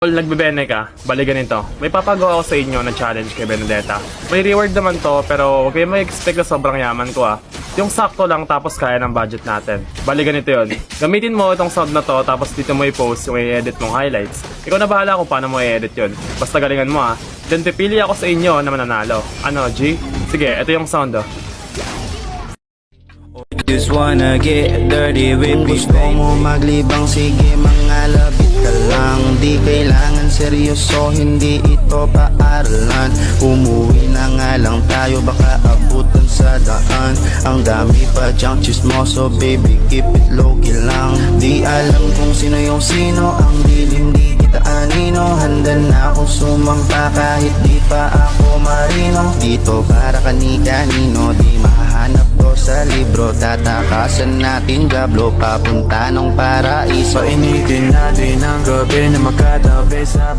Kung nagbebene ka, bali ganito. May papagawa ako sa inyo na challenge kay Benedetta. May reward naman to, pero huwag kayo mag-expect na sobrang yaman ko ah. Yung sakto lang tapos kaya ng budget natin. Bali ganito yon. Gamitin mo itong sound na to tapos dito mo i-post yung i-edit mong highlights. Ikaw na bahala kung paano mo i-edit yon. Basta galingan mo ah. Then pipili ako sa inyo na mananalo. Ano, G? Sige, ito yung sound oh. Just wanna get dirty with me. Gusto mo maglibang, sige mga labit ka lang. Di kailangan seryoso, hindi ito paaralan. Umuwi na nga lang tayo, baka abutan sa daan. Ang dami pa dyang chismoso, baby keep it low-key lang. Di alam kung sino yung sino, ang dilim di kita anino. Handa na akong sumampa kahit di pa ako marino. Dito para kani-kanino, di mahanap ko sa libro. Tatakasan natin Diablo, papunta ng paraiso. Painitin natin ang gabi na magkatabi sa